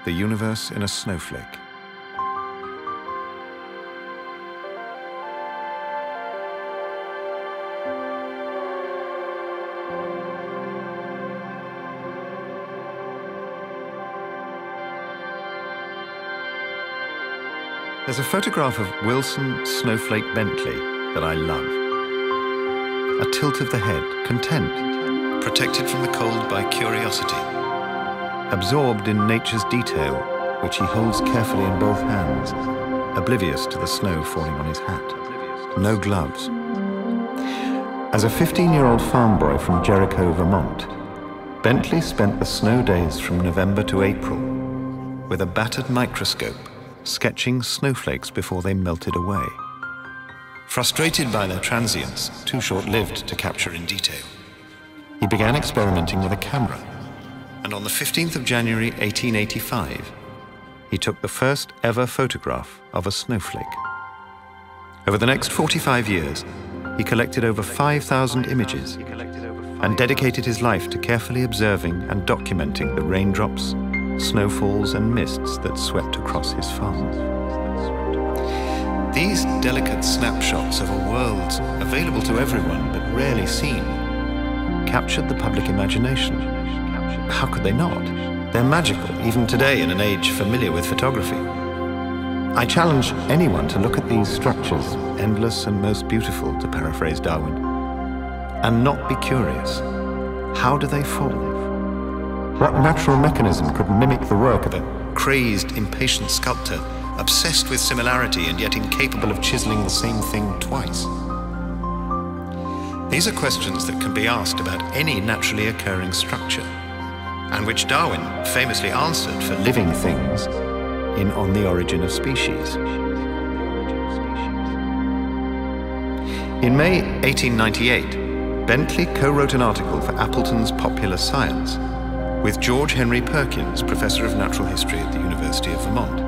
The universe in a snowflake. There's a photograph of Wilson Snowflake Bentley that I love. A tilt of the head, content, protected from the cold by curiosity, absorbed in nature's detail, which he holds carefully in both hands, oblivious to the snow falling on his hat. No gloves. As a 15-year-old farm boy from Jericho, Vermont, Bentley spent the snow days from November to April with a battered microscope, sketching snowflakes before they melted away. Frustrated by their transience, too short-lived to capture in detail, he began experimenting with a camera, and on the 15th of January 1885, he took the first ever photograph of a snowflake. Over the next 45 years, he collected over 5,000 images and dedicated his life to carefully observing and documenting the raindrops, snowfalls and mists that swept across his farm. These delicate snapshots of a world available to everyone but rarely seen captured the public imagination. How could they not? They're magical, even today in an age familiar with photography. I challenge anyone to look at these structures, endless and most beautiful, to paraphrase Darwin, and not be curious. How do they fall? What natural mechanism could mimic the work of a crazed, impatient sculptor, obsessed with similarity and yet incapable of chiseling the same thing twice? These are questions that can be asked about any naturally occurring structure, and which Darwin famously answered for living things in On the Origin of Species. In May 1898, Bentley co-wrote an article for Appleton's Popular Science with George Henry Perkins, Professor of Natural History at the University of Vermont,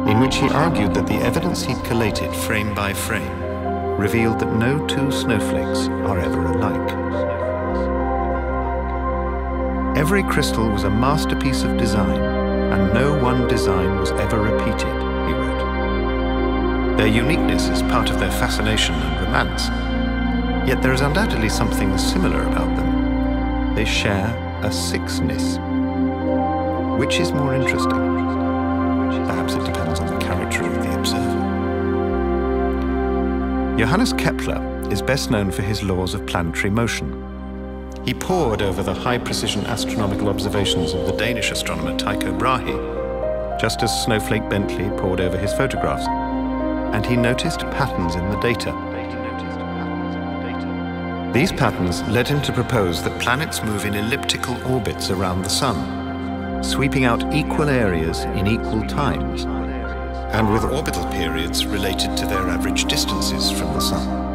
in which he argued that the evidence he'd collated frame by frame revealed that no two snowflakes are ever alike. Every crystal was a masterpiece of design, and no one design was ever repeated, he wrote. Their uniqueness is part of their fascination and romance, yet there is undoubtedly something similar about them. They share a sixness. Which is more interesting? Perhaps it depends on the character of the observer. Johannes Kepler is best known for his laws of planetary motion. He pored over the high-precision astronomical observations of the Danish astronomer Tycho Brahe, just as Snowflake Bentley pored over his photographs, and he noticed patterns in the data. These patterns led him to propose that planets move in elliptical orbits around the Sun, sweeping out equal areas in equal times, and with orbital periods related to their average distances from the Sun.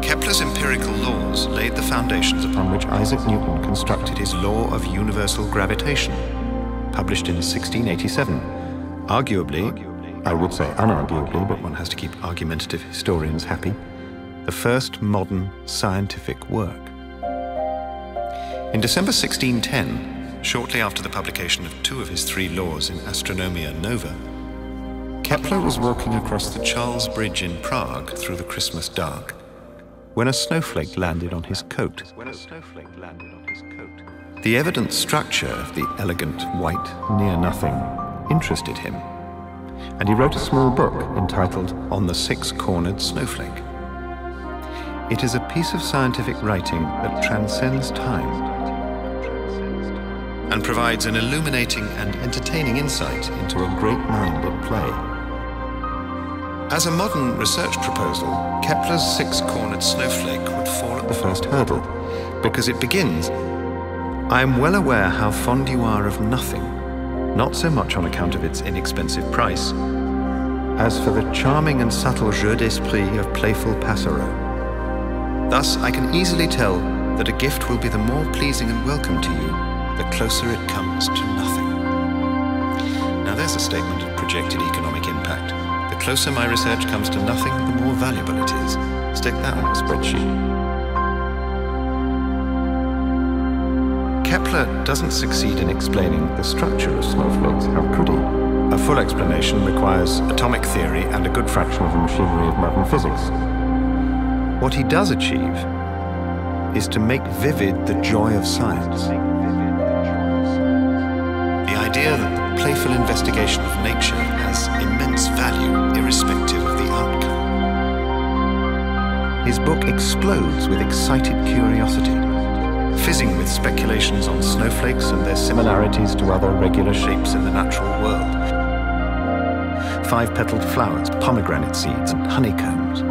Kepler's empirical laws laid the foundations upon which Isaac Newton constructed his law of universal gravitation, published in 1687, arguably, I would say unarguably, but one has to keep argumentative historians happy, the first modern scientific work. In December 1610, shortly after the publication of two of his three laws in Astronomia Nova, Kepler was walking across the Charles Bridge in Prague through the Christmas dark when a snowflake landed on his coat. The evident structure of the elegant, white, near-nothing interested him, and he wrote a small book entitled On the Six-Cornered Snowflake. It is a piece of scientific writing that transcends time and provides an illuminating and entertaining insight into a great mind at play. As a modern research proposal, Kepler's six-cornered snowflake would fall at the first hurdle, because it begins, "I am well aware how fond you are of nothing, not so much on account of its inexpensive price, as for the charming and subtle jeu d'esprit of playful Passero. Thus, I can easily tell that a gift will be the more pleasing and welcome to you, the closer it comes to nothing." Now there's a statement of projected economic impact. The closer my research comes to nothing, the more valuable it is. Stick that on a spreadsheet. Kepler doesn't succeed in explaining the structure of snowflakes. How could he? A full explanation requires atomic theory and a good fraction of the machinery of modern physics. What he does achieve is to make vivid the joy of science. The idea that the playful investigation of nature has immense value irrespective of the outcome. His book explodes with excited curiosity, fizzing with speculations on snowflakes and their similarities to other regular shapes in the natural world. Five-petaled flowers, pomegranate seeds, and honeycombs.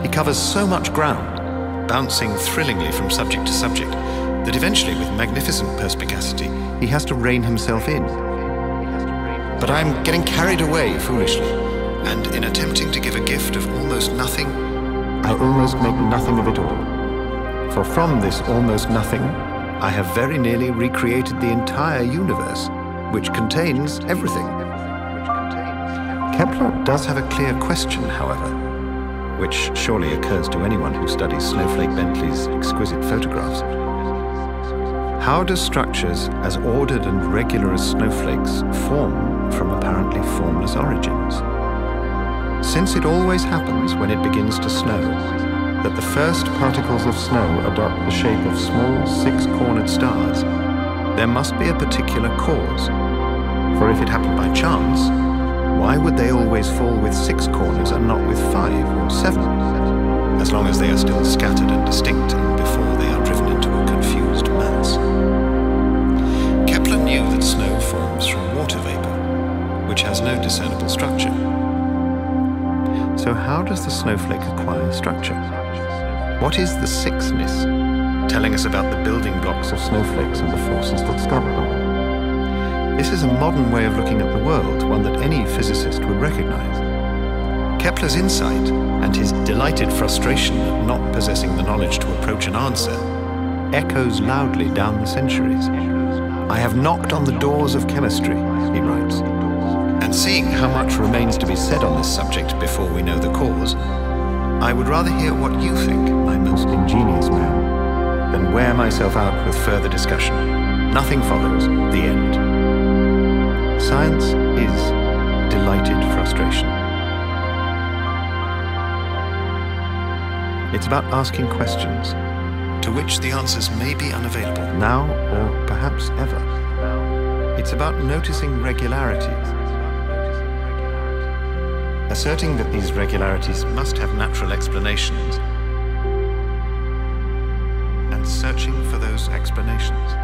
He covers so much ground, bouncing thrillingly from subject to subject, that eventually, with magnificent perspicacity, he has to rein himself in. But I'm getting carried away foolishly, and in attempting to give a gift of almost nothing, I almost make nothing of it all. For from this almost nothing, I have very nearly recreated the entire universe, which contains everything. Kepler does have a clear question, however, which surely occurs to anyone who studies Snowflake Bentley's exquisite photographs. How do structures as ordered and regular as snowflakes form from apparently formless origins? Since it always happens when it begins to snow, that the first particles of snow adopt the shape of small six-cornered stars, there must be a particular cause. For if it happened by chance, why would they always fall with 6 corners and not with 5 or 7, as long as they are still scattered and distinct and before they are driven into a confused mass? Kepler knew that snow forms from water vapor, which has no discernible structure. So how does the snowflake acquire structure? What is the sixness, telling us about the building blocks of snowflakes and the forces that sculpt them? This is a modern way of looking at the world, one that any physicist would recognize. Kepler's insight and his delighted frustration at not possessing the knowledge to approach an answer echoes loudly down the centuries. I have knocked on the doors of chemistry, he writes, and seeing how much remains to be said on this subject before we know the cause, I would rather hear what you think, my most ingenious man, than wear myself out with further discussion. Nothing follows, the end. Science is delighted frustration. It's about asking questions, to which the answers may be unavailable, now or perhaps ever. It's about noticing regularities, asserting that these regularities must have natural explanations, and searching for those explanations.